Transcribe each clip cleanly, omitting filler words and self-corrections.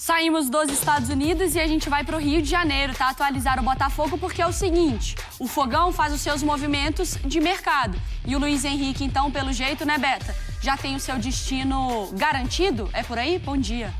Saímos dos Estados Unidos e a gente vai para o Rio de Janeiro, tá? Atualizar o Botafogo, porque é o seguinte, o Fogão faz os seus movimentos de mercado. E o Luiz Henrique, então, pelo jeito, né, Beta? Já tem o seu destino garantido? É por aí? Bom dia.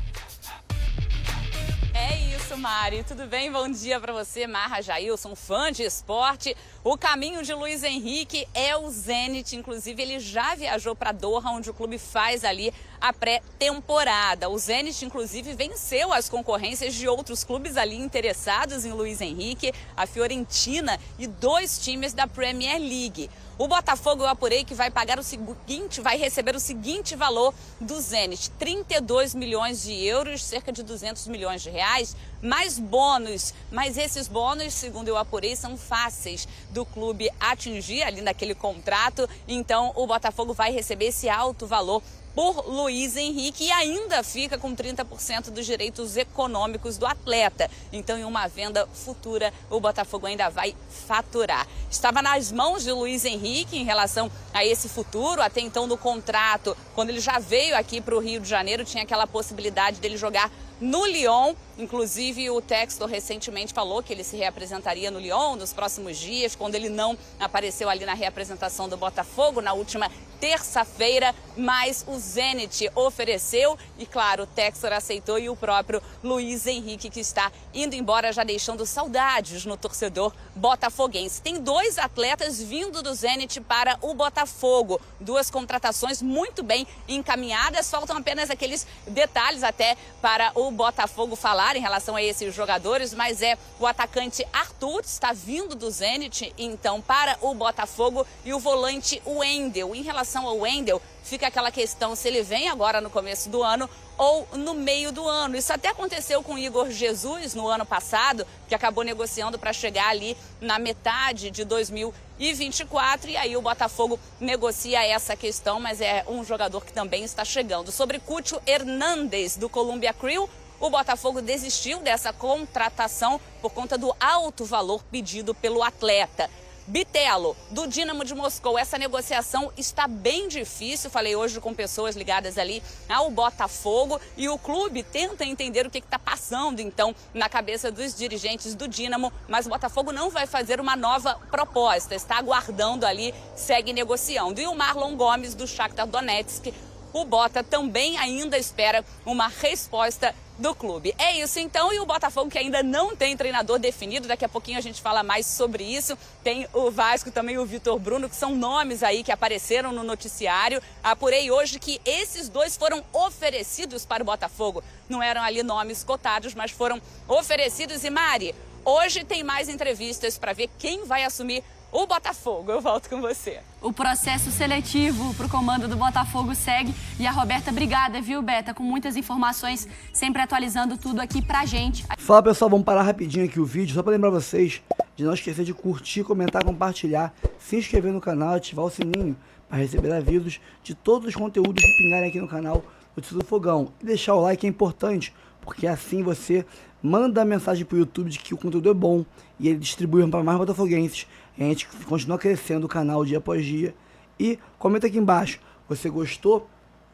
É isso, Mari. Tudo bem? Bom dia para você, Marra Jailson, fã de esporte. O caminho de Luiz Henrique é o Zenit. Inclusive, ele já viajou para Doha, onde o clube faz ali a pré-temporada. O Zenit, inclusive, venceu as concorrências de outros clubes ali interessados em Luiz Henrique, a Fiorentina e 2 times da Premier League. O Botafogo, eu apurei que vai pagar o seguinte, vai receber o seguinte valor do Zenit: 32 milhões de euros, cerca de 200 milhões de reais, mais bônus. Mas esses bônus, segundo eu apurei, são fáceis do clube atingir ali naquele contrato. Então, o Botafogo vai receber esse alto valor por Luiz Henrique e ainda fica com 30% dos direitos econômicos do atleta. Então, em uma venda futura, o Botafogo ainda vai faturar. Estava nas mãos de Luiz Henrique em relação a esse futuro. Até então, no contrato, quando ele já veio aqui para o Rio de Janeiro, tinha aquela possibilidade dele jogar no Lyon. Inclusive, o Textor recentemente falou que ele se reapresentaria no Lyon nos próximos dias, quando ele não apareceu ali na reapresentação do Botafogo na última terça-feira, mas o Zenit ofereceu e, claro, o Textor aceitou e o próprio Luiz Henrique, que está indo embora, já deixando saudades no torcedor botafoguense. Tem 2 atletas vindo do Zenit para o Botafogo, 2 contratações muito bem encaminhadas, faltam apenas aqueles detalhes até para o Botafogo falar em relação a esses jogadores, mas é o atacante Arthur, está vindo do Zenit, então, para o Botafogo, e o volante Wendel. Em relação ao Wendel, fica aquela questão se ele vem agora no começo do ano ou no meio do ano. Isso até aconteceu com o Igor Jesus no ano passado, que acabou negociando para chegar ali na metade de 2024, e aí o Botafogo negocia essa questão, mas é um jogador que também está chegando. Sobre Cúcio Hernández, do Columbia Crew, o Botafogo desistiu dessa contratação por conta do alto valor pedido pelo atleta. Bitelo, do Dínamo de Moscou, essa negociação está bem difícil. Falei hoje com pessoas ligadas ali ao Botafogo e o clube tenta entender o que está passando, então, na cabeça dos dirigentes do Dínamo, mas o Botafogo não vai fazer uma nova proposta, está aguardando ali, segue negociando. E o Marlon Gomes, do Shakhtar Donetsk, o Bota também ainda espera uma resposta do clube. É isso então, e o Botafogo, que ainda não tem treinador definido, daqui a pouquinho a gente fala mais sobre isso. Tem o Vasco também, o Vitor Bruno, que são nomes aí que apareceram no noticiário. Apurei hoje que esses 2 foram oferecidos para o Botafogo. Não eram ali nomes cotados, mas foram oferecidos. E Mari, hoje tem mais entrevistas para ver quem vai assumir o Botafogo. Eu volto com você. O processo seletivo para o comando do Botafogo segue. E a Roberta, obrigada, viu, Beta? Com muitas informações, sempre atualizando tudo aqui pra gente. Fala, pessoal, vamos parar rapidinho aqui o vídeo, só para lembrar vocês de não esquecer de curtir, comentar, compartilhar, se inscrever no canal, ativar o sininho para receber avisos de todos os conteúdos que pingarem aqui no canal Notícias do Fogão. E deixar o like é importante, porque assim você manda a mensagem pro YouTube de que o conteúdo é bom e ele distribui para mais botafoguenses. E a gente continua crescendo o canal dia após dia. E comenta aqui embaixo, você gostou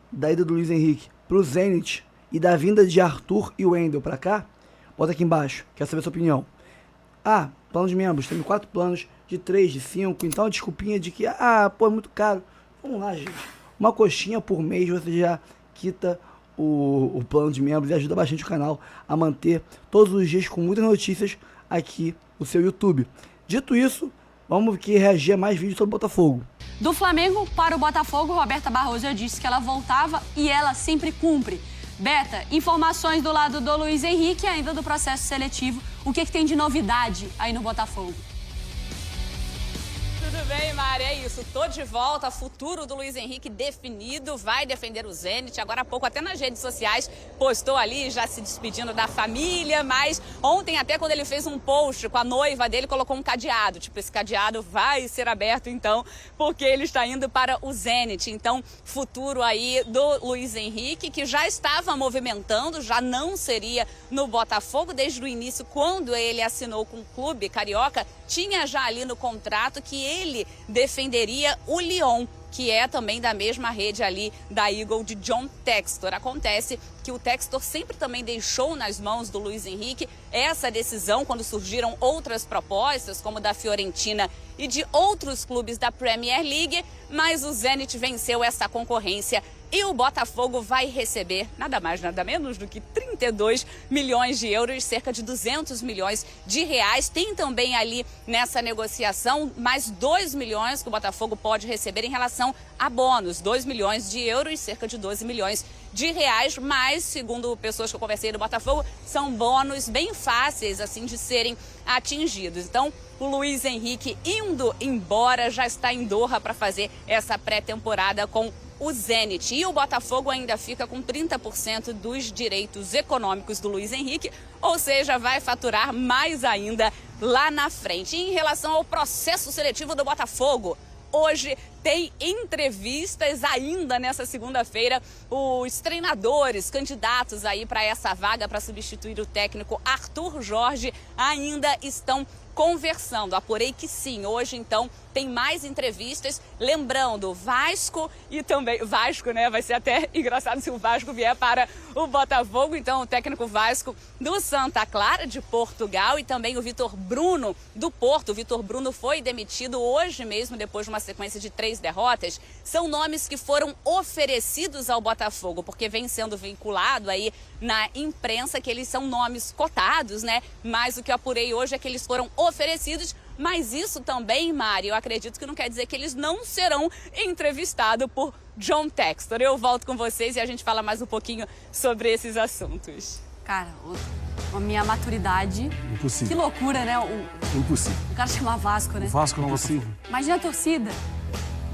da ida do Luiz Henrique pro Zenit e da vinda de Arthur e Wendel pra cá? Bota aqui embaixo, quero saber a sua opinião. Ah, plano de membros, tem 4 planos, de 3, de 5, então a desculpinha de que, pô, é muito caro. Vamos lá, gente. Uma coxinha por mês você já quita o plano de membros e ajuda bastante o canal a manter todos os dias com muitas notícias aqui no seu YouTube. Dito isso, vamos que reagir a mais vídeos sobre o Botafogo. Do Flamengo para o Botafogo, Roberta Barroso já disse que ela voltava e ela sempre cumpre. Beta, informações do lado do Luiz Henrique, ainda do processo seletivo. O que tem de novidade aí no Botafogo? Tudo bem, Mari? É isso. Tô de volta. Futuro do Luiz Henrique definido. Vai defender o Zenit. Agora há pouco, até nas redes sociais, postou ali já se despedindo da família. Mas ontem, até quando ele fez um post com a noiva dele, colocou um cadeado. Tipo, esse cadeado vai ser aberto, então, porque ele está indo para o Zenit. Então, futuro aí do Luiz Henrique, que já estava movimentando, já não seria no Botafogo desde o início, quando ele assinou com o clube carioca. Tinha já ali no contrato que ele defenderia o Lyon. que é também da mesma rede ali da Eagle de John Textor. Acontece que o Textor sempre também deixou nas mãos do Luiz Henrique essa decisão quando surgiram outras propostas, como da Fiorentina e de outros clubes da Premier League, mas o Zenit venceu essa concorrência e o Botafogo vai receber nada mais, nada menos do que 32 milhões de euros, cerca de 200 milhões de reais. Tem também ali nessa negociação mais 2 milhões que o Botafogo pode receber em relação a bônus. 2 milhões de euros, cerca de 12 milhões de reais, mas, segundo pessoas que eu conversei do Botafogo, são bônus bem fáceis, assim, de serem atingidos. Então, o Luiz Henrique indo embora, já está em Doha para fazer essa pré-temporada com o Zenit. E o Botafogo ainda fica com 30% dos direitos econômicos do Luiz Henrique, ou seja, vai faturar mais ainda lá na frente. E em relação ao processo seletivo do Botafogo, hoje tem entrevistas ainda nessa segunda-feira. Os treinadores, candidatos aí para essa vaga para substituir o técnico Arthur Jorge ainda estão conversando. Apurei que sim, hoje então tem mais entrevistas, lembrando Vasco e também Vasco, né? Vai ser até engraçado se o Vasco vier para o Botafogo, então o técnico Vasco do Santa Clara de Portugal e também o Vitor Bruno do Porto. O Vitor Bruno foi demitido hoje mesmo depois de uma sequência de 3 derrotas. São nomes que foram oferecidos ao Botafogo, porque vem sendo vinculado aí na imprensa que eles são nomes cotados, né? Mas o que eu apurei hoje é que eles foram oferecidos, mas isso também, Mari, eu acredito que não quer dizer que eles não serão entrevistados por John Textor. Eu volto com vocês e a gente fala mais um pouquinho sobre esses assuntos. Cara, a minha maturidade... Impossível. Que loucura, né? Impossível. O cara chama Vasco, né? O Vasco não é possível. Imagina a torcida.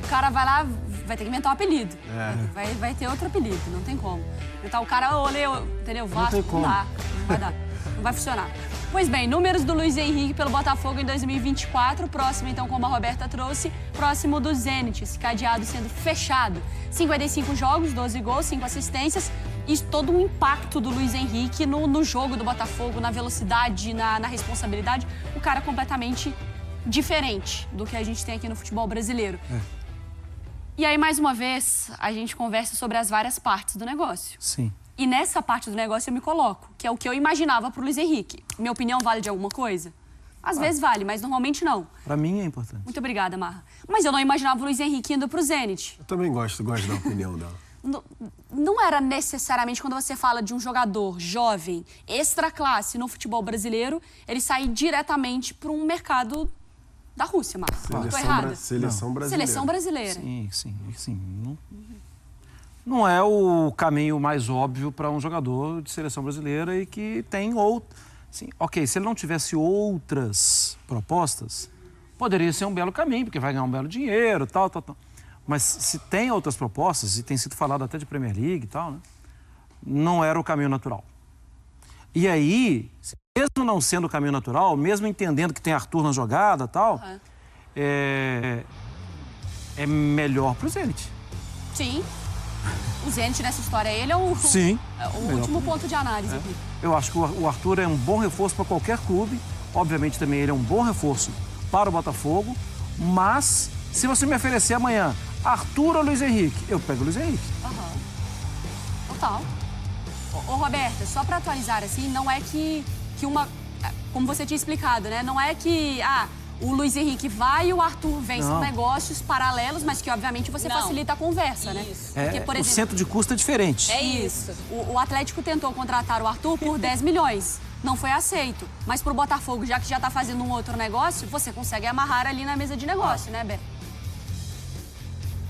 O cara vai lá, vai ter que inventar um apelido. Vai ter outro apelido, não tem como. Então o cara olhou, entendeu? Vasco, não dá, não vai dar, não vai funcionar. Pois bem, números do Luiz Henrique pelo Botafogo em 2024, próximo então, como a Roberta trouxe, próximo do Zenit, esse cadeado sendo fechado. 55 jogos, 12 gols, 5 assistências e todo um impacto do Luiz Henrique no jogo do Botafogo, na velocidade, na responsabilidade. O cara completamente diferente do que a gente tem aqui no futebol brasileiro. E aí, mais uma vez, a gente conversa sobre as várias partes do negócio. Sim. E nessa parte do negócio eu me coloco, que é o que eu imaginava pro Luiz Henrique. Minha opinião vale de alguma coisa? Às vezes vale, mas normalmente não. Pra mim é importante. Muito obrigada, Marra. Mas eu não imaginava o Luiz Henrique indo pro Zenit. Eu também gosto da opinião dela. Não era necessariamente quando você fala de um jogador jovem, extra classe no futebol brasileiro, ele sair diretamente para um mercado da Rússia, Marra. Estou errada? Seleção brasileira. Seleção brasileira. Sim. Não é o caminho mais óbvio para um jogador de seleção brasileira e que tem Sim, ok, se ele não tivesse outras propostas, poderia ser um belo caminho, porque vai ganhar um belo dinheiro, tal. Mas se tem outras propostas, e tem sido falado até de Premier League e tal, né? Não era o caminho natural. E aí, mesmo não sendo o caminho natural, mesmo entendendo que tem Arthur na jogada e tal, é melhor pro Zenit. Sim. O Zenit nessa história, ele é o último ponto de análise aqui. Eu acho que o Arthur é um bom reforço para qualquer clube. Obviamente também ele é um bom reforço para o Botafogo. Mas se você me oferecer amanhã Arthur ou Luiz Henrique, eu pego o Luiz Henrique. Total. Ô, Roberta, só para atualizar assim, não é que uma... Como você tinha explicado, né? Não é que... o Luiz Henrique vai e o Arthur vem. São negócios paralelos, mas que, obviamente, você facilita a conversa, né? Porque, por exemplo, o centro de custo é diferente. É isso. O Atlético tentou contratar o Arthur por 10 milhões. Não foi aceito. Mas pro Botafogo, já que já tá fazendo um outro negócio, você consegue amarrar ali na mesa de negócio, né, Bé?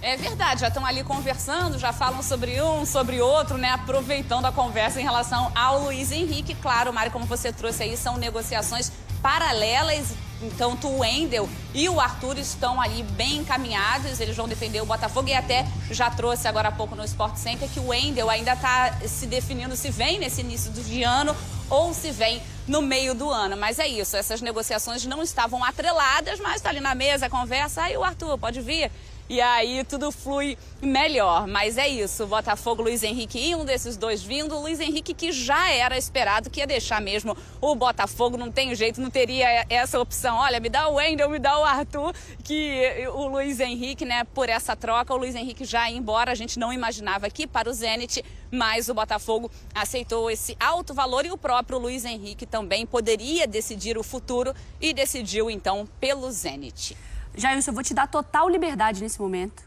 É verdade, já estão ali conversando, já falam sobre um, sobre outro, né? Aproveitando a conversa em relação ao Luiz Henrique. Claro, Mari, como você trouxe aí, são negociações paralelas. Então, o Wendel e o Arthur estão ali bem encaminhados, eles vão defender o Botafogo e até já trouxe agora há pouco no Sport Center que o Wendel ainda está se definindo se vem nesse início de ano ou se vem no meio do ano. Mas é isso, essas negociações não estavam atreladas, mas está ali na mesa, conversa, aí o Arthur pode vir. e aí tudo flui melhor. Mas é isso, Botafogo, Luiz Henrique e um desses dois vindo. O Luiz Henrique, que já era esperado, que ia deixar mesmo o Botafogo, não tem jeito, não teria essa opção. Olha, me dá o Wendel, me dá o Arthur, que o Luiz Henrique, né, por essa troca, o Luiz Henrique já ia embora. A gente não imaginava aqui para o Zenit, mas o Botafogo aceitou esse alto valor e o próprio Luiz Henrique também poderia decidir o futuro e decidiu então pelo Zenit. Jailson, eu vou te dar total liberdade nesse momento.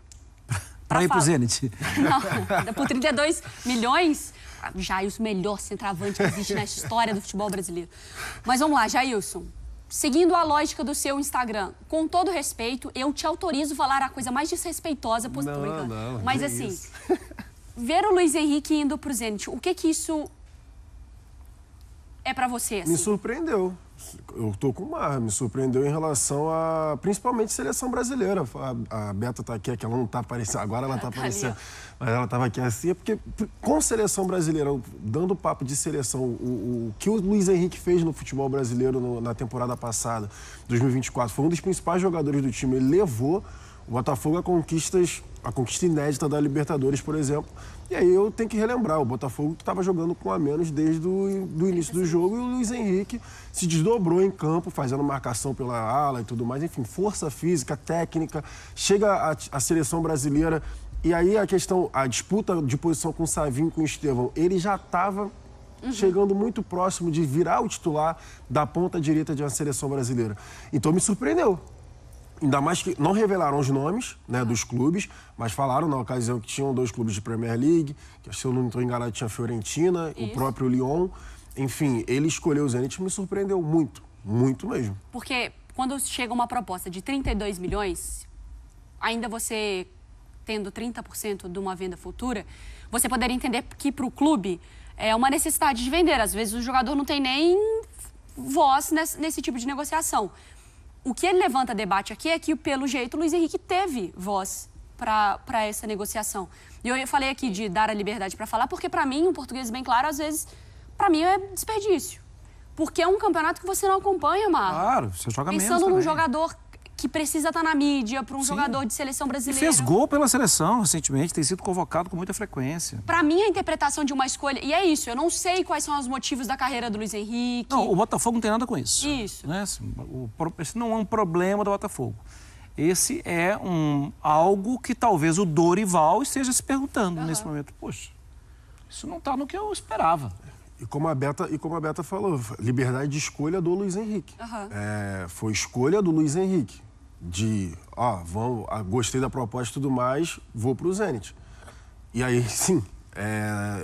Para ir pro Zenit? Não, por 32 milhões, Jailson, melhor centroavante que existe na história do futebol brasileiro. Mas vamos lá, Jailson. Seguindo a lógica do seu Instagram, com todo respeito, eu te autorizo a falar a coisa mais desrespeitosa possível. Não, mas assim, ver o Luiz Henrique indo pro Zenit, o que isso é pra você? Assim? Me surpreendeu. Eu tô com o Marra, me surpreendeu em relação a, principalmente, seleção brasileira. A Beta tá aqui, que ela não tá aparecendo, agora ela tá aparecendo, mas ela tava aqui assim, porque com seleção brasileira, dando papo de seleção, o que o Luiz Henrique fez no futebol brasileiro na temporada passada, 2024, foi um dos principais jogadores do time, ele levou o Botafogo a conquista inédita da Libertadores, por exemplo. E aí eu tenho que relembrar, o Botafogo que estava jogando com a menos desde o início do jogo e o Luiz Henrique se desdobrou em campo, fazendo marcação pela ala e tudo mais. Enfim, força física, técnica, chega a seleção brasileira e aí a disputa de posição com o Savinho, com o Estevão, ele já estava chegando muito próximo de virar o titular da ponta direita de uma seleção brasileira. Então me surpreendeu. Ainda mais que não revelaram os nomes, né, dos clubes, mas falaram na ocasião que tinham 2 clubes de Premier League, que se eu não estou enganado tinha a Fiorentina, o próprio Lyon. Enfim, ele escolheu o Zenit e me surpreendeu muito, muito mesmo. Porque quando chega uma proposta de 32 milhões, ainda você tendo 30% de uma venda futura, você poderia entender que para o clube é uma necessidade de vender. Às vezes o jogador não tem nem voz nesse tipo de negociação. O que ele levanta debate aqui é que, pelo jeito, o Luiz Henrique teve voz para essa negociação. E eu falei aqui de dar a liberdade para falar, porque, para mim, um português bem claro, às vezes, para mim, é desperdício. Porque é um campeonato que você não acompanha, Marcos. Claro, você joga menos Pensando num também. jogador que precisa estar na mídia, para um Sim. jogador de seleção brasileira. Fez gol pela seleção recentemente, tem sido convocado com muita frequência. Para mim, a interpretação de uma escolha... E é isso, eu não sei quais são os motivos da carreira do Luiz Henrique. Não, o Botafogo não tem nada com isso. Isso. Né? Esse não é um problema do Botafogo. Esse é algo que talvez o Dorival esteja se perguntando nesse momento. Poxa, isso não está no que eu esperava. E como a Beta falou, liberdade de escolha do Luiz Henrique. Foi escolha do Luiz Henrique. Gostei da proposta e tudo mais, vou pro Zenit. E aí, sim,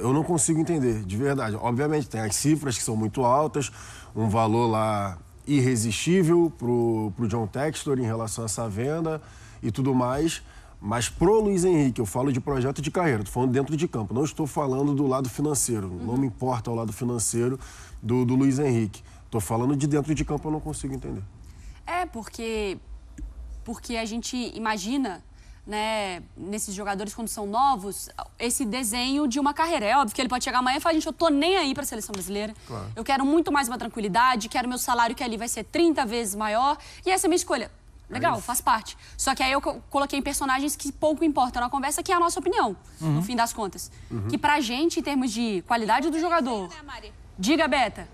eu não consigo entender, de verdade. Obviamente, tem as cifras que são muito altas, um valor lá irresistível pro John Textor em relação a essa venda e tudo mais. Mas pro Luiz Henrique, eu falo de projeto de carreira, estou falando dentro de campo, não estou falando do lado financeiro, não me importa o lado financeiro do Luiz Henrique. Estou falando de dentro de campo, eu não consigo entender. Porque a gente imagina, né, nesses jogadores quando são novos, esse desenho de uma carreira. É óbvio que ele pode chegar amanhã e falar, gente, eu tô nem aí pra seleção brasileira. Claro. Eu quero muito mais uma tranquilidade, quero meu salário que ali vai ser 30 vezes maior. E essa é a minha escolha. Legal, faz parte. Só que aí eu coloquei personagens que pouco importam na conversa, que é a nossa opinião, no fim das contas. Que pra gente, em termos de qualidade do jogador... Diga, Beta.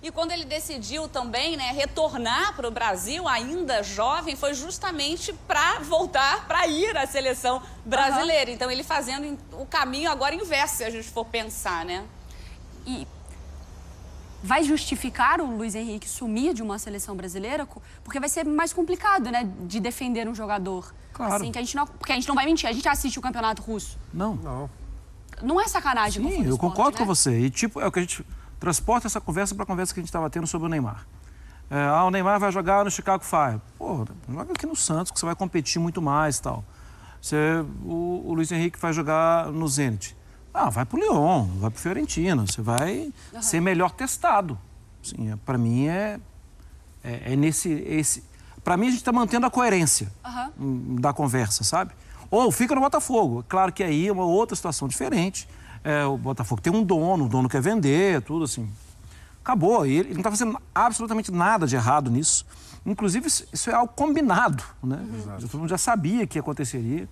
E quando ele decidiu também, né, retornar para o Brasil, ainda jovem, foi justamente para voltar, para ir à seleção brasileira. Então, ele fazendo o caminho agora inverso, se a gente for pensar, né? E vai justificar o Luiz Henrique sumir de uma seleção brasileira? Porque vai ser mais complicado, né, de defender um jogador. Claro. Assim, porque a gente não vai mentir, a gente assiste o campeonato russo. Não. Não é sacanagem. Sim, eu concordo com você. E, tipo, é o que a gente... transporta essa conversa para a conversa que a gente estava tendo sobre o Neymar. O Neymar vai jogar no Chicago Fire. Pô, joga aqui no Santos, que você vai competir muito mais e tal. O Luiz Henrique vai jogar no Zenit. Vai pro Lyon, vai pro Fiorentina. Você vai ser melhor testado. Assim, para mim, para mim, a gente está mantendo a coerência da conversa, sabe? Ou fica no Botafogo. Claro que aí é uma outra situação diferente. O Botafogo tem um dono, o dono quer vender, tudo assim. acabou. E ele não está fazendo absolutamente nada de errado nisso. Inclusive, isso é algo combinado, né? Todo mundo já sabia que aconteceria.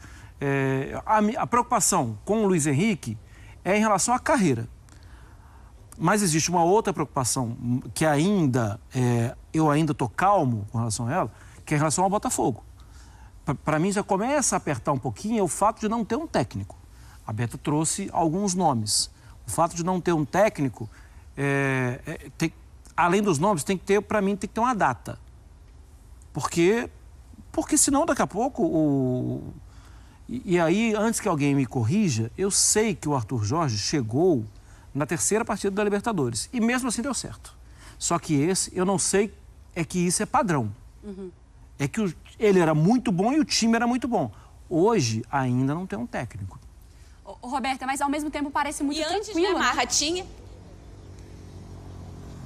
A preocupação com o Luiz Henrique é em relação à carreira. Mas existe uma outra preocupação que eu ainda estou calmo com relação a ela, que é em relação ao Botafogo. Para mim, já começa a apertar um pouquinho o fato de não ter um técnico. A Beta trouxe alguns nomes. O fato de não ter um técnico, além dos nomes, para mim, tem que ter uma data. Porque senão, daqui a pouco... E aí, antes que alguém me corrija, eu sei que o Arthur Jorge chegou na terceira partida da Libertadores. E mesmo assim deu certo. Só que eu não sei, que isso é padrão. É que ele era muito bom e o time era muito bom. Hoje, ainda não tem um técnico. Ô, Roberta, mas ao mesmo tempo parece muito antes, tranquilo, né, Marra, tinha...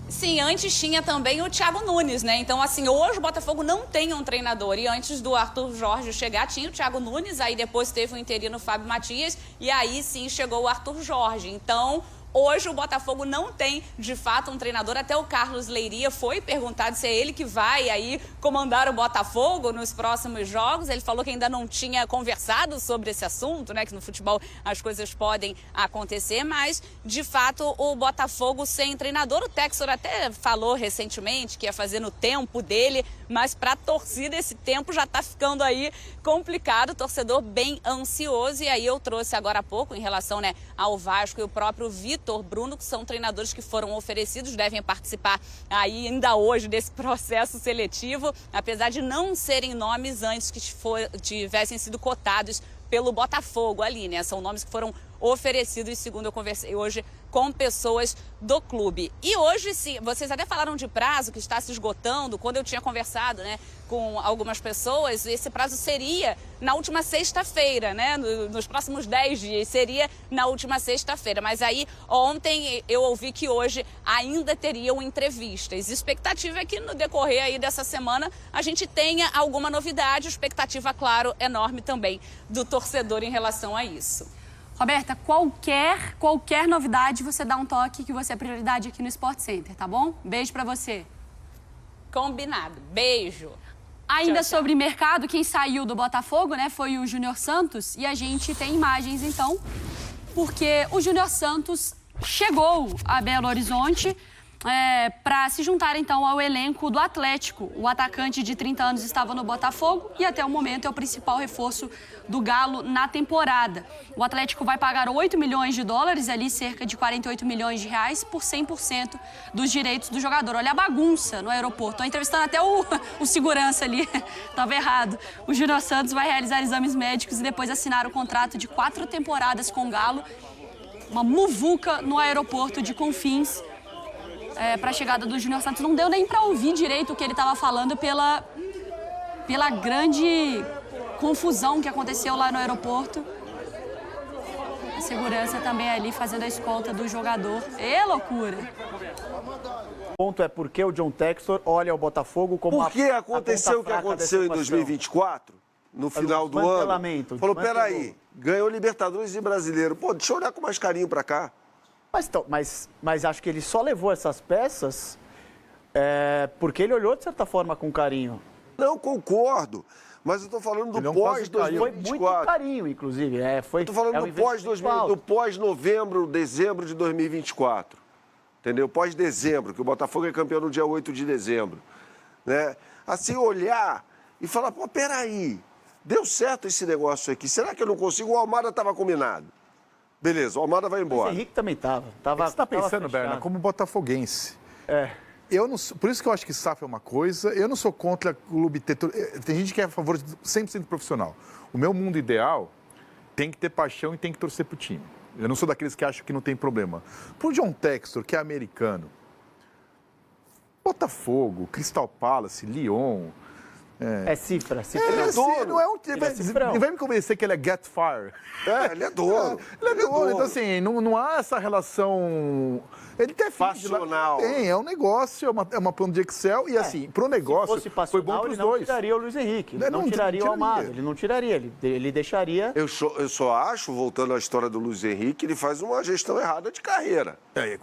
Sim, antes tinha também o Thiago Nunes, né? Então, assim, hoje o Botafogo não tem um treinador. E antes do Arthur Jorge chegar, tinha o Thiago Nunes, aí depois teve o interino Fábio Matias, e aí sim chegou o Arthur Jorge. Então, hoje o Botafogo não tem, de fato, um treinador. Até o Carlos Leiria foi perguntado se é ele que vai aí comandar o Botafogo nos próximos jogos. Ele falou que ainda não tinha conversado sobre esse assunto, né? Que no futebol as coisas podem acontecer, mas, de fato, o Botafogo sem treinador. O Textor até falou recentemente que ia fazer no tempo dele, mas para a torcida esse tempo já está ficando aí complicado, o torcedor bem ansioso. E aí eu trouxe agora há pouco, em relação, né, ao Vasco e o próprio Vitor Bruno, que são treinadores que foram oferecidos, devem participar aí ainda hoje desse processo seletivo, apesar de não serem nomes antes que tivessem sido cotados pelo Botafogo ali, né? São nomes que foram oferecidos, segundo eu conversei hoje com pessoas do clube. E hoje, sim, vocês até falaram de prazo que está se esgotando. Quando eu tinha conversado, né, com algumas pessoas, esse prazo seria na última sexta-feira, né? Nos próximos 10 dias, seria na última sexta-feira. Mas aí, ontem, eu ouvi que hoje ainda teriam entrevistas. Expectativa é que no decorrer aí dessa semana a gente tenha alguma novidade. Expectativa, claro, enorme também do torcedor em relação a isso. Roberta, qualquer novidade, você dá um toque que você é prioridade aqui no Sport Center, tá bom? Beijo pra você. Combinado. Beijo. Ainda Tchau, tchau. sobre mercado, quem saiu do Botafogo, né, foi o Júnior Santos. E a gente tem imagens, então, porque o Júnior Santos chegou a Belo Horizonte para se juntar, então, ao elenco do Atlético. O atacante de 30 anos estava no Botafogo e, até o momento, é o principal reforço do Galo na temporada. O Atlético vai pagar 8 milhões de dólares, ali cerca de 48 milhões de reais, por 100% dos direitos do jogador. Olha a bagunça no aeroporto. Estou entrevistando até o segurança ali. Estava errado. O Júnior Santos vai realizar exames médicos e depois assinar o contrato de 4 temporadas com o Galo. Uma muvuca no aeroporto de Confins. Para a chegada do Júnior Santos. Não deu nem para ouvir direito o que ele estava falando pela grande confusão que aconteceu lá no aeroporto. A segurança também ali fazendo a escolta do jogador. Loucura! O ponto é porque o John Textor olha o Botafogo como Por que aconteceu o que aconteceu em 2024, no final do ano? Falou, peraí, ganhou Libertadores e Brasileiro. Pô, deixa eu olhar com mais carinho para cá. Mas acho que ele só levou essas peças porque ele olhou, de certa forma, com carinho. Não, concordo. Mas eu estou falando do pós-2024. Foi muito carinho, inclusive. Estou falando do pós-novembro, dezembro de 2024. Entendeu? Pós-dezembro, que o Botafogo é campeão no dia 8 de dezembro. Né? Assim, olhar e falar, pô, peraí, deu certo esse negócio aqui. Será que eu não consigo? O Almada estava combinado. Beleza, o Almada vai embora. O Henrique também estava. Você está pensando, Berna, como botafoguense. Eu não, por isso que eu acho que SAF é uma coisa, eu não sou contra o clube ter... Tem gente que é a favor de 100% profissional. O meu mundo ideal tem que ter paixão e tem que torcer pro time. Eu não sou daqueles que acham que não tem problema. Pro John Textor, que é americano, Botafogo, Crystal Palace, Lyon, É cifra. Ele é dono. Não é um time. Ele vai me convencer que ele é get fire. Ele é dono. Ele é dono. Então, assim, não há essa relação. Ele tem passional. Tem, é um negócio, é uma plano de Excel. E assim, pro negócio, se fosse passional, foi bom pros ele não dois. tiraria o Luiz Henrique. Ele não tiraria o Almada. Ele não tiraria. Ele deixaria. Eu só acho, voltando à história do Luiz Henrique, ele faz uma gestão errada de carreira. Aí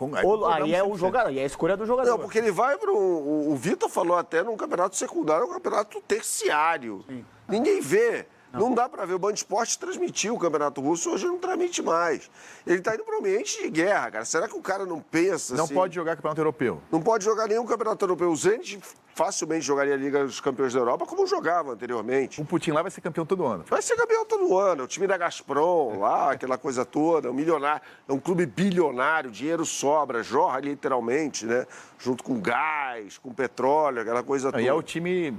é o jogador, aí é a escolha do jogador. Não, porque ele vai para o Vitor falou até num campeonato secundário, um campeonato terciário. Sim. Ninguém vê. Não dá para ver. O Band Esporte transmitiu o Campeonato Russo, hoje não transmite mais. Ele está indo para um ambiente de guerra, cara. Será que o cara não pensa Não assim? pode jogar Campeonato Europeu. Não pode jogar nenhum Campeonato Europeu. O Zenit facilmente jogaria a Liga dos Campeões da Europa, como jogava anteriormente. O Putin lá vai ser campeão todo ano. Vai ser campeão todo ano. O time da Gazprom lá, aquela coisa toda. Um milionário, é um clube bilionário, dinheiro sobra, jorra literalmente, né? Junto com gás, com petróleo, aquela coisa toda. E é o time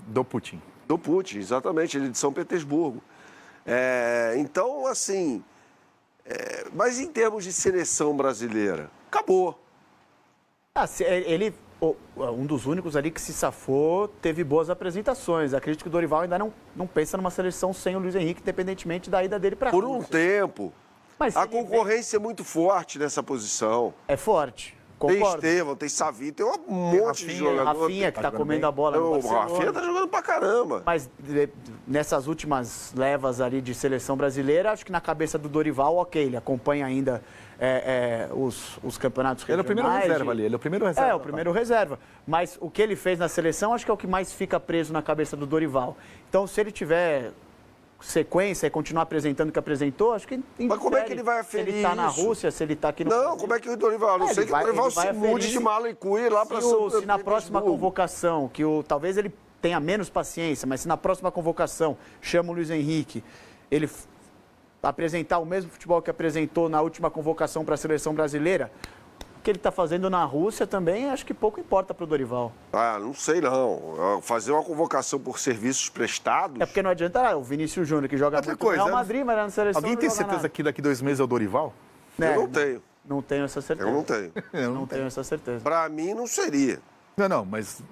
do Putin. Do Putin, exatamente, ele é de São Petersburgo. Então, assim, mas em termos de seleção brasileira, acabou. Ele, um dos únicos ali que se safou, teve boas apresentações. Acredito que o Dorival ainda não pensa numa seleção sem o Luiz Henrique, independentemente da ida dele para a Por um tempo. Mas a concorrência é muito forte nessa posição. É forte. Concordo. Tem Estevão, tem Savi, tem um monte de jogador. Rafinha, que está comendo a bola no Barcelona. O Rafinha tá jogando pra caramba. Mas nessas últimas levas ali de seleção brasileira, acho que na cabeça do Dorival, ok, ele acompanha ainda os campeonatos regionais. Ele é o primeiro reserva ali, ele é o primeiro reserva. O primeiro reserva. Mas o que ele fez na seleção, acho que é o que mais fica preso na cabeça do Dorival. Então, se ele tiver sequência e continuar apresentando o que apresentou, acho que... Mas como é que ele vai aferir isso? Se ele está na Rússia, se ele está aqui no... Não, como é que o Dorival... Não sei que o Dorival se mude de mala e cuia lá para Se na próxima convocação, talvez ele tenha menos paciência, mas se na próxima convocação chama o Luiz Henrique, ele apresentar o mesmo futebol que apresentou na última convocação para a seleção brasileira, o que ele está fazendo na Rússia também, acho que pouco importa para o Dorival. Não sei não. Fazer uma convocação por serviços prestados... É porque não adianta, o Vinícius Júnior, que joga muito no Real Madrid, mas na seleção alguém tem certeza que daqui 2 meses é o Dorival? Eu não tenho. Não tenho essa certeza. Eu não tenho. Eu não tenho essa certeza. Para mim, não seria. Não, mas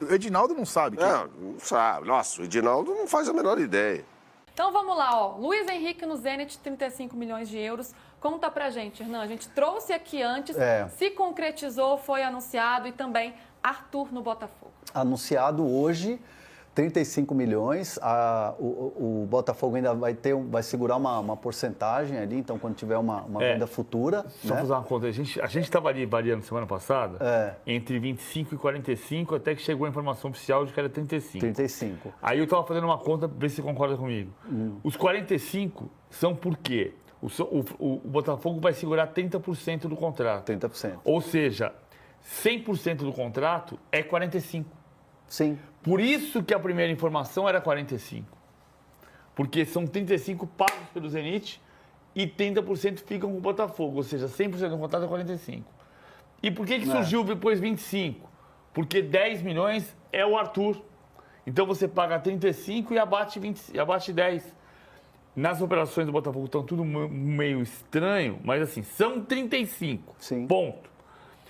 o Edinaldo não sabe. Não sabe. Nossa, o Edinaldo não faz a menor ideia. Então vamos lá, Luiz Henrique no Zenit, 35 milhões de euros. Conta pra gente, Hernan, a gente trouxe aqui antes, se concretizou, foi anunciado, e também Arthur no Botafogo. Anunciado hoje, 35 milhões, o Botafogo ainda vai segurar uma porcentagem ali, então quando tiver uma venda futura... Só fazer uma conta, a gente estava ali variando semana passada, entre 25 e 45, até que chegou a informação oficial de que era 35. 35. Aí eu estava fazendo uma conta, ver se você concorda comigo. Os 45 são por quê? O Botafogo vai segurar 30% do contrato. 30%. Ou seja, 100% do contrato é 45%. Sim. Por isso que a primeira informação era 45%. Porque são 35% pagos pelo Zenit e 30% ficam com o Botafogo. Ou seja, 100% do contrato é 45%. E por que surgiu depois 25%? Porque 10 milhões é o Arthur. Então você paga 35% e abate 10%. Nas operações do Botafogo estão tudo meio estranho, mas assim, são 35. Sim. Ponto.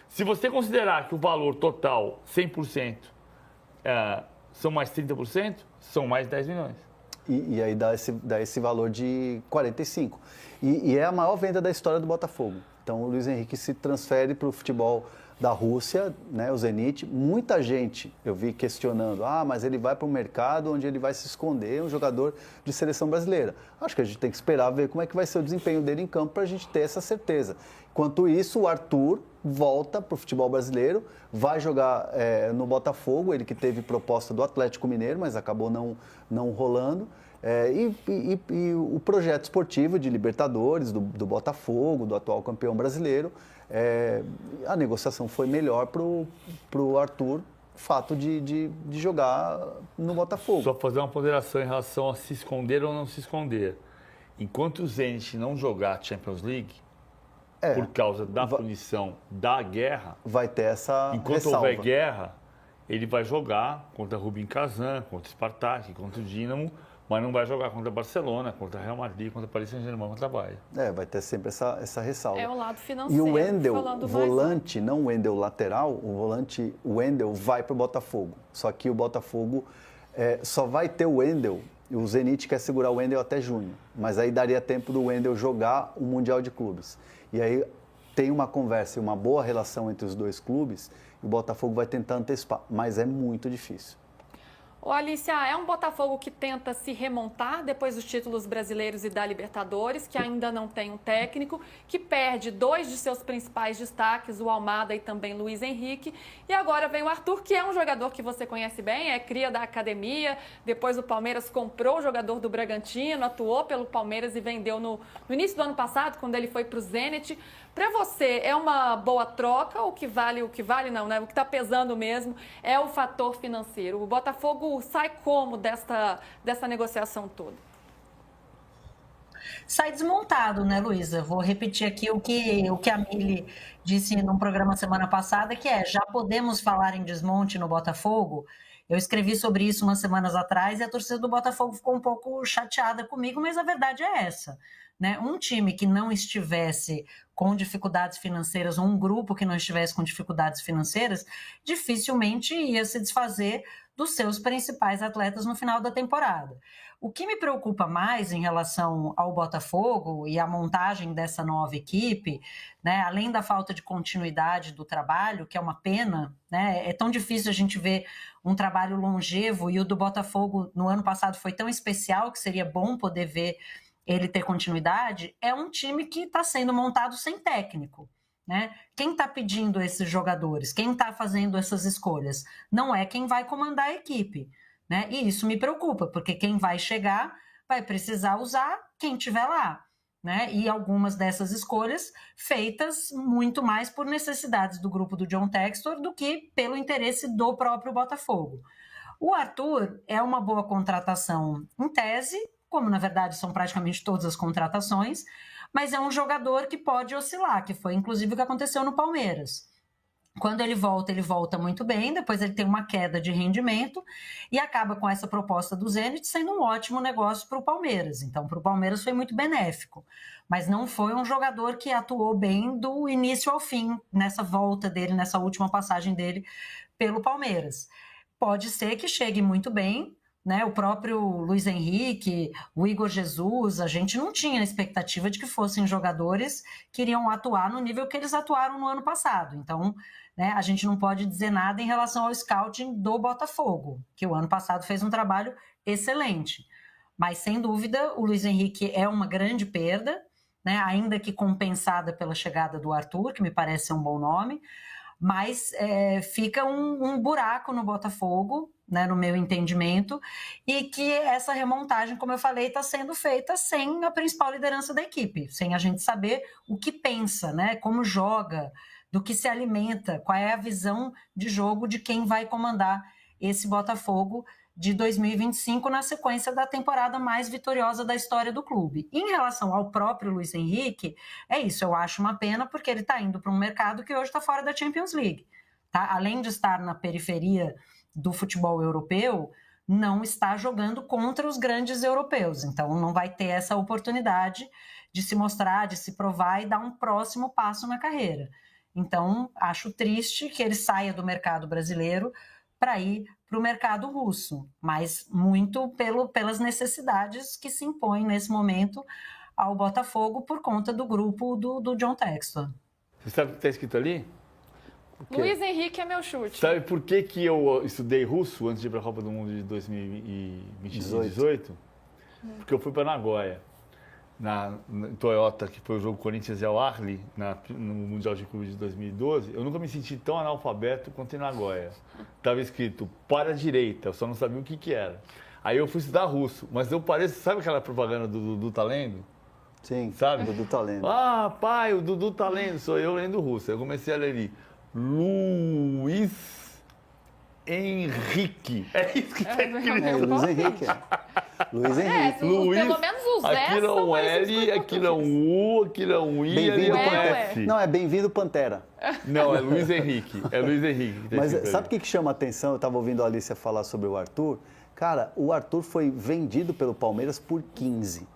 Se você considerar que o valor total, 100%, são mais 30%, são mais 10 milhões. E aí dá esse valor de 45. E é a maior venda da história do Botafogo. Então o Luiz Henrique se transfere para o futebol da Rússia, né, o Zenit. Muita gente eu vi questionando, mas ele vai para um mercado onde ele vai se esconder, um jogador de seleção brasileira. Acho que a gente tem que esperar ver como é que vai ser o desempenho dele em campo para a gente ter essa certeza. Enquanto isso, o Arthur volta para o futebol brasileiro, vai jogar no Botafogo, ele que teve proposta do Atlético Mineiro, mas acabou não rolando. E o projeto esportivo de Libertadores, do Botafogo, do atual campeão brasileiro, a negociação foi melhor para o Arthur, o fato de jogar no Botafogo. Só fazer uma ponderação em relação a se esconder ou não se esconder. Enquanto o Zenit não jogar a Champions League, por causa da punição da guerra, vai ter essa enquanto ressalva. Houver guerra, ele vai jogar contra Rubin Kazan, contra Spartak, contra o Dinamo, mas não vai jogar contra Barcelona, contra Real Madrid, contra Paris Saint-Germain, contra Bayern. Vai ter sempre essa ressalva. É o lado financeiro. E o Wendel, volante, não o Wendel lateral, o Wendel vai para o Botafogo. Só que o Botafogo só vai ter o Wendel. O Zenit quer segurar o Wendel até junho, mas aí daria tempo do Wendel jogar o Mundial de Clubes. E aí tem uma conversa e uma boa relação entre os dois clubes, e o Botafogo vai tentar antecipar, mas é muito difícil. Ô, Alicia, é um Botafogo que tenta se remontar depois dos títulos brasileiros e da Libertadores, que ainda não tem um técnico, que perde 2 de seus principais destaques, o Almada e também Luiz Henrique. E agora vem o Arthur, que é um jogador que você conhece bem, é cria da academia. Depois o Palmeiras comprou o jogador do Bragantino, atuou pelo Palmeiras e vendeu no início do ano passado, quando ele foi para o Zenit. Para você, é uma boa troca? O que vale não, né? O que está pesando mesmo é o fator financeiro. O Botafogo sai como dessa negociação toda? Sai desmontado, né, Luísa? Vou repetir aqui o que a Mili disse num programa semana passada, que já podemos falar em desmonte no Botafogo? Eu escrevi sobre isso umas semanas atrás e a torcida do Botafogo ficou um pouco chateada comigo, mas a verdade é essa, né? Um time que não estivesse com dificuldades financeiras, ou um grupo que não estivesse com dificuldades financeiras, dificilmente ia se desfazer dos seus principais atletas no final da temporada. O que me preocupa mais em relação ao Botafogo e a montagem dessa nova equipe, né, além da falta de continuidade do trabalho, que é uma pena, né, é tão difícil a gente ver um trabalho longevo, e o do Botafogo no ano passado foi tão especial que seria bom poder ver ele ter continuidade. É um time que está sendo montado sem técnico, né? Quem está pedindo esses jogadores, quem está fazendo essas escolhas, não é quem vai comandar a equipe, né? E isso me preocupa, porque quem vai chegar vai precisar usar quem estiver lá, né? E algumas dessas escolhas feitas muito mais por necessidades do grupo do John Textor do que pelo interesse do próprio Botafogo. O Arthur é uma boa contratação em tese, como na verdade são praticamente todas as contratações, mas é um jogador que pode oscilar, que foi inclusive o que aconteceu no Palmeiras. Quando ele volta muito bem, depois ele tem uma queda de rendimento e acaba com essa proposta do Zenit sendo um ótimo negócio para o Palmeiras. Então, para o Palmeiras foi muito benéfico, mas não foi um jogador que atuou bem do início ao fim, nessa volta dele, nessa última passagem dele pelo Palmeiras. Pode ser que chegue muito bem, né? O próprio Luiz Henrique, o Igor Jesus, a gente não tinha a expectativa de que fossem jogadores que iriam atuar no nível que eles atuaram no ano passado. Então, né, a gente não pode dizer nada em relação ao scouting do Botafogo, que o ano passado fez um trabalho excelente. Mas, sem dúvida, o Luiz Henrique é uma grande perda, né, ainda que compensada pela chegada do Arthur, que me parece ser um bom nome, mas fica um buraco no Botafogo, né, no meu entendimento, e que essa remontagem, como eu falei, está sendo feita sem a principal liderança da equipe, sem a gente saber o que pensa, né, como joga, do que se alimenta, qual é a visão de jogo de quem vai comandar esse Botafogo de 2025 na sequência da temporada mais vitoriosa da história do clube. Em relação ao próprio Luiz Henrique, é isso, eu acho uma pena, porque ele está indo para um mercado que hoje está fora da Champions League. Tá? Além de estar na periferia do futebol europeu, não está jogando contra os grandes europeus. Então, não vai ter essa oportunidade de se mostrar, de se provar e dar um próximo passo na carreira. Então, acho triste que ele saia do mercado brasileiro para ir para o mercado russo, mas muito pelas necessidades que se impõem nesse momento ao Botafogo por conta do grupo do John Textor. Você sabe o que está escrito ali? Luiz Henrique é meu chute. Sabe por que eu estudei russo antes de ir para a Copa do Mundo de 2018? Porque eu fui para Nagoya, na Toyota, que foi o jogo Corinthians e Al Ahly, no Mundial de Clubes de 2012. Eu nunca me senti tão analfabeto quanto em Nagoya. Estava escrito para a direita, eu só não sabia o que era. Aí eu fui estudar russo, mas eu pareço, sabe aquela propaganda do Dudu tá lendo? Sim, sabe? O Dudu tá lendo. Ah, pai, o Dudu tá lendo, sou eu lendo russo. Eu comecei a ler ali, Luiz Henrique. É isso que tá escrito. É, Luiz Henrique. Luiz Henrique. Pelo menos os S aquilo é um L, aquilo é um U, aquilo é um I, ali é um F. Não, é Bem-vindo Pantera. Não, é Luiz Henrique. É Luiz Henrique que tem. Mas sabe o que chama a atenção? Eu estava ouvindo a Alicia falar sobre o Arthur. Cara, o Arthur foi vendido pelo Palmeiras por 15.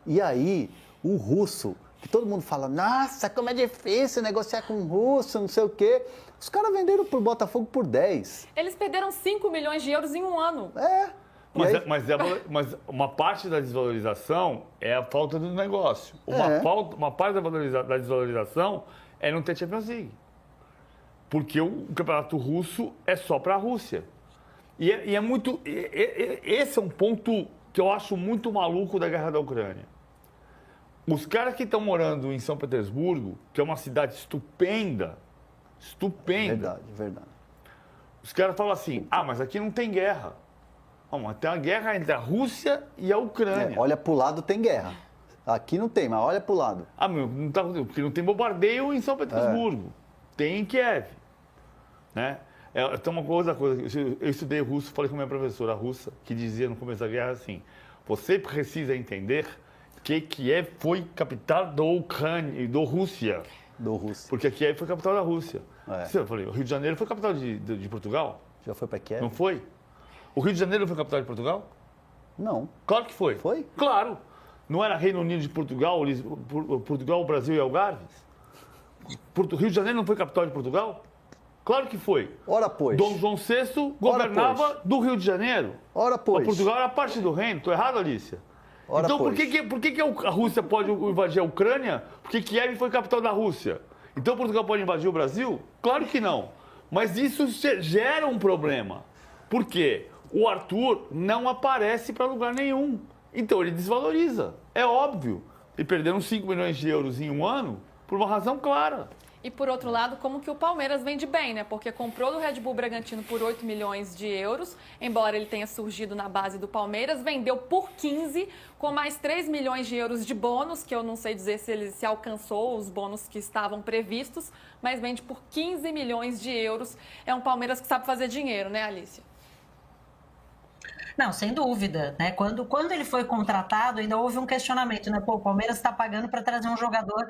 E aí, o russo, que todo mundo fala, nossa, como é difícil negociar com o russo, não sei o quê. Os caras venderam pro Botafogo por 10. Eles perderam 5 milhões de euros em um ano. Mas uma parte da desvalorização é a falta do negócio. Uma parte da desvalorização é não ter Champions League. Porque o campeonato russo é só para a Rússia. E é muito... Esse é um ponto que eu acho muito maluco da guerra da Ucrânia. Os caras que estão morando em São Petersburgo, que é uma cidade estupenda, Verdade. Os caras falam assim, mas aqui não tem guerra. Mas tem uma guerra entre a Rússia e a Ucrânia. Olha pro lado, tem guerra. Aqui não tem, mas olha pro lado. Não tá, porque não tem bombardeio em São Petersburgo. Tem em Kiev. Né? Tem uma coisa, eu estudei russo, falei com a minha professora russa, que dizia no começo da guerra assim, você precisa entender que Kiev foi capital da Ucrânia e da Rússia. Porque Kiev foi capital da Rússia. Eu falei, o Rio de Janeiro foi capital de Portugal? Já foi para Kiev? Não foi? O Rio de Janeiro foi capital de Portugal? Não. Claro que foi. Foi? Claro. Não era Reino Unido de Portugal, Portugal, Brasil e Algarves? Rio de Janeiro não foi capital de Portugal? Claro que foi. Ora, pois. Dom João VI governava do Rio de Janeiro. Ora, pois. Mas Portugal era parte do reino. Estou errado, Alicia? Ora, então, pois. por que a Rússia pode invadir a Ucrânia? Porque Kiev foi capital da Rússia. Então, Portugal pode invadir o Brasil? Claro que não. Mas isso gera um problema. Por quê? O Arthur não aparece para lugar nenhum. Então, ele desvaloriza. É óbvio. E perderam 5 milhões de euros em um ano por uma razão clara. E, por outro lado, como que o Palmeiras vende bem, né? Porque comprou do Red Bull Bragantino por 8 milhões de euros, embora ele tenha surgido na base do Palmeiras, vendeu por 15, com mais 3 milhões de euros de bônus, que eu não sei dizer se ele se alcançou os bônus que estavam previstos, mas vende por 15 milhões de euros. É um Palmeiras que sabe fazer dinheiro, né, Alicia? Não, sem dúvida, né? Quando ele foi contratado, ainda houve um questionamento, né? Pô, o Palmeiras está pagando para trazer um jogador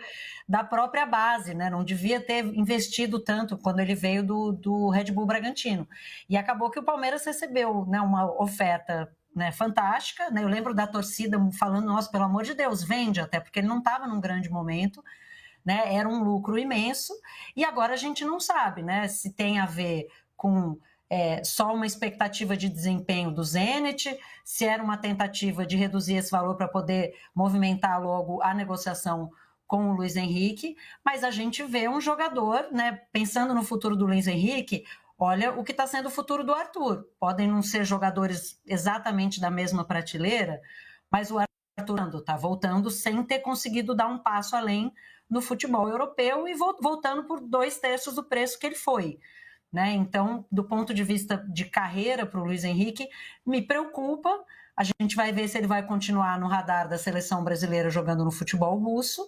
da própria base, né? Não devia ter investido tanto quando ele veio do Red Bull Bragantino. E acabou que o Palmeiras recebeu, né, uma oferta, né, fantástica, né? Eu lembro da torcida falando, nossa, pelo amor de Deus, vende, até porque ele não estava num grande momento, né? Era um lucro imenso. E agora a gente não sabe, né, se tem a ver com só uma expectativa de desempenho do Zenit, se era uma tentativa de reduzir esse valor para poder movimentar logo a negociação com o Luiz Henrique, mas a gente vê um jogador, né, pensando no futuro do Luiz Henrique, olha o que está sendo o futuro do Arthur. Podem não ser jogadores exatamente da mesma prateleira, mas o Arthur está voltando sem ter conseguido dar um passo além no futebol europeu e voltando por 2/3 do preço que ele foi. Né? Então, do ponto de vista de carreira para o Luiz Henrique, me preocupa. A gente vai ver se ele vai continuar no radar da seleção brasileira jogando no futebol russo,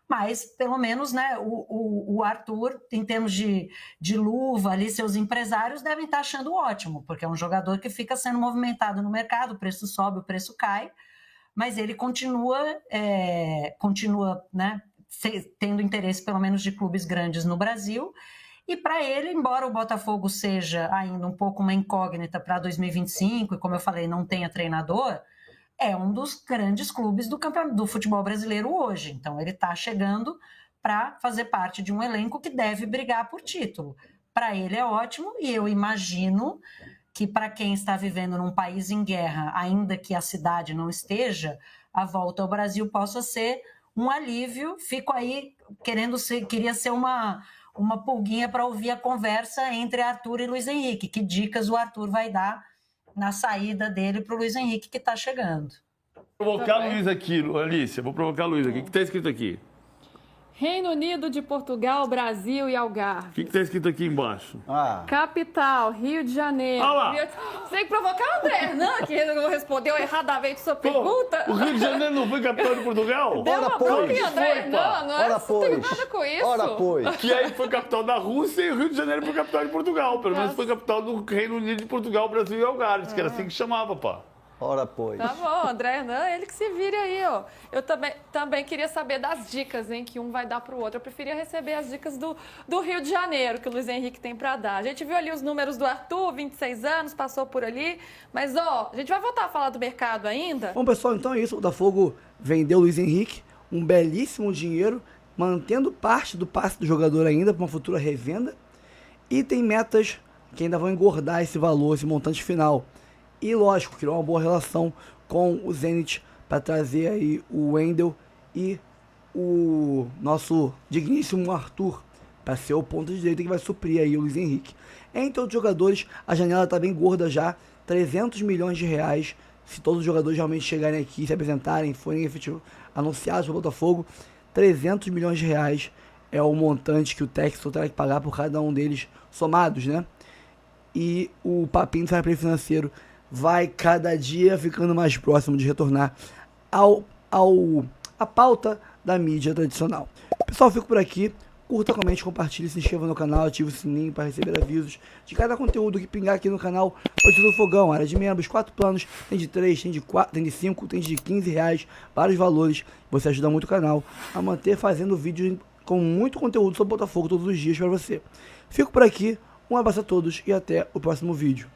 mas pelo menos, né, o Arthur, em termos de luva, ali, seus empresários devem estar achando ótimo, porque é um jogador que fica sendo movimentado no mercado, o preço sobe, o preço cai, mas ele continua né, tendo interesse, pelo menos, de clubes grandes no Brasil. E para ele, embora o Botafogo seja ainda um pouco uma incógnita para 2025, e como eu falei, não tenha treinador, é um dos grandes clubes do futebol brasileiro hoje. Então ele está chegando para fazer parte de um elenco que deve brigar por título. Para ele é ótimo, e eu imagino que para quem está vivendo num país em guerra, ainda que a cidade não esteja, a volta ao Brasil possa ser um alívio. Fico aí queria ser uma pulguinha para ouvir a conversa entre Arthur e Luiz Henrique. Que dicas o Arthur vai dar na saída dele para o Luiz Henrique, que está chegando. Vou provocar o Luiz aqui, Alicia. Vou provocar o Luiz aqui. O que está escrito aqui? Reino Unido de Portugal, Brasil e Algarve. O que está escrito aqui embaixo? Capital, Rio de Janeiro. Você tem que provocar o André Hernan, que respondeu erradamente sua pergunta. O Rio de Janeiro não foi capital de Portugal? Deu uma bronca em André Hernan, não tem nada com isso. Ora, pois. Que aí foi capital da Rússia e o Rio de Janeiro foi capital de Portugal. Pelo menos foi capital do Reino Unido de Portugal, Brasil e Algarve, que era assim que chamava, pá. Ora, pois. Tá bom, André Hernan, ele que se vire aí, ó. Eu também queria saber das dicas, hein, que um vai dar pro outro. Eu preferia receber as dicas do Rio de Janeiro, que o Luiz Henrique tem para dar. A gente viu ali os números do Arthur, 26 anos, passou por ali. Mas, ó, a gente vai voltar a falar do mercado ainda. Bom, pessoal, então é isso. O Botafogo vendeu o Luiz Henrique, um belíssimo dinheiro, mantendo parte do passe do jogador ainda para uma futura revenda. E tem metas que ainda vão engordar esse valor, esse montante final. E lógico, criou uma boa relação com o Zenit para trazer aí o Wendel e o nosso digníssimo Arthur para ser o ponto de direita que vai suprir aí o Luiz Henrique. Entre outros jogadores, a janela está bem gorda já, 300 milhões de reais, se todos os jogadores realmente chegarem aqui, se apresentarem, forem efetivos, anunciados pelo Botafogo, 300 milhões de reais é o montante que o Textor terá que pagar por cada um deles somados, né? E o papinho do fair play financeiro vai cada dia ficando mais próximo de retornar a pauta da mídia tradicional. Pessoal, fico por aqui. Curta, comente, compartilhe, se inscreva no canal, ative o sininho para receber avisos de cada conteúdo que pingar aqui no canal. Notícias do Fogão, área de membros, 4 planos, tem de 3, tem de 4, tem de 5, tem de 15 reais, vários valores. Você ajuda muito o canal a manter fazendo vídeos com muito conteúdo sobre Botafogo todos os dias para você. Fico por aqui, um abraço a todos e até o próximo vídeo.